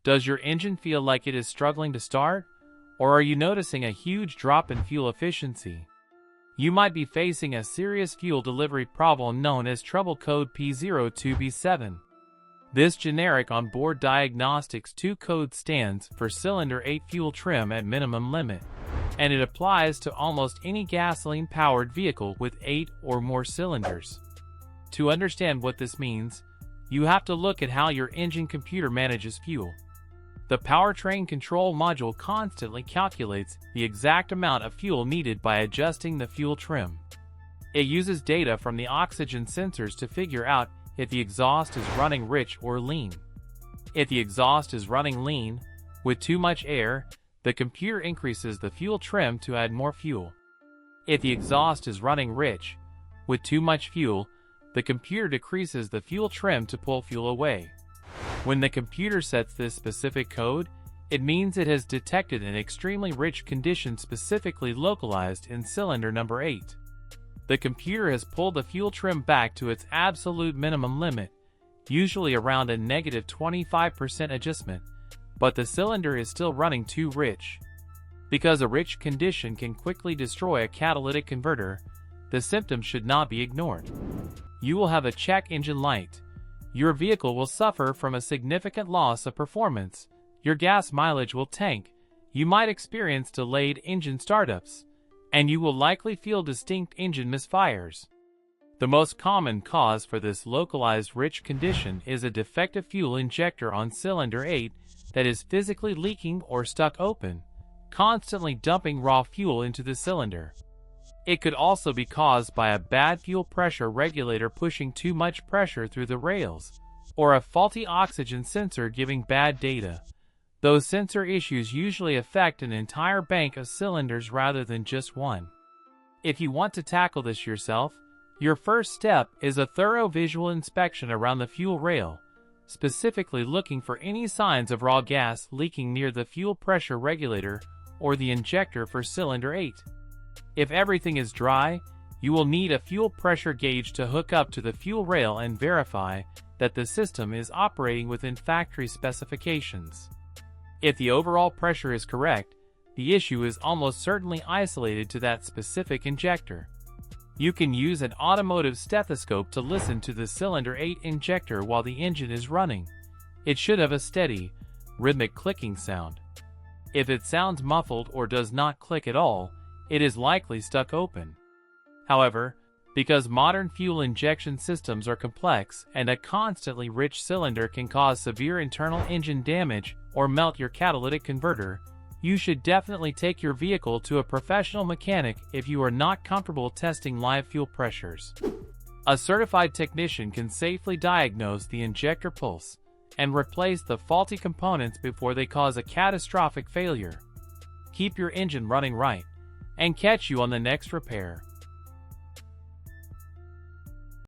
Does your engine feel like it is struggling to start? Or are you noticing a huge drop in fuel efficiency? You might be facing a serious fuel delivery problem known as trouble code P02B7. This generic onboard diagnostics 2 code stands for cylinder 8 fuel trim at minimum limit, and it applies to almost any gasoline-powered vehicle with 8 or more cylinders. To understand what this means, you have to look at how your engine computer manages fuel. The powertrain control module constantly calculates the exact amount of fuel needed by adjusting the fuel trim. It uses data from the oxygen sensors to figure out if the exhaust is running rich or lean. If the exhaust is running lean, with too much air, the computer increases the fuel trim to add more fuel. If the exhaust is running rich, with too much fuel, the computer decreases the fuel trim to pull fuel away. When the computer sets this specific code, it means it has detected an extremely rich condition specifically localized in cylinder number 8. The computer has pulled the fuel trim back to its absolute minimum limit, usually around a negative 25% adjustment, but the cylinder is still running too rich. Because a rich condition can quickly destroy a catalytic converter, the symptoms should not be ignored. You will have a check engine light. Your vehicle will suffer from a significant loss of performance. Your gas mileage will tank. You might experience delayed engine startups, and you will likely feel distinct engine misfires. The most common cause for this localized rich condition is a defective fuel injector on cylinder 8 that is physically leaking or stuck open, constantly dumping raw fuel into the cylinder. It could also be caused by a bad fuel pressure regulator pushing too much pressure through the rails, or a faulty oxygen sensor giving bad data. Those sensor issues usually affect an entire bank of cylinders rather than just one. If you want to tackle this yourself, your first step is a thorough visual inspection around the fuel rail, specifically looking for any signs of raw gas leaking near the fuel pressure regulator or the injector for cylinder 8. If everything is dry, you will need a fuel pressure gauge to hook up to the fuel rail and verify that the system is operating within factory specifications. If the overall pressure is correct, the issue is almost certainly isolated to that specific injector. You can use an automotive stethoscope to listen to the cylinder 8 injector while the engine is running. It should have a steady, rhythmic clicking sound. If it sounds muffled or does not click at all, it is likely stuck open. However, because modern fuel injection systems are complex and a constantly rich cylinder can cause severe internal engine damage or melt your catalytic converter, you should definitely take your vehicle to a professional mechanic if you are not comfortable testing live fuel pressures. A certified technician can safely diagnose the injector pulse and replace the faulty components before they cause a catastrophic failure. Keep your engine running right, and catch you on the next repair.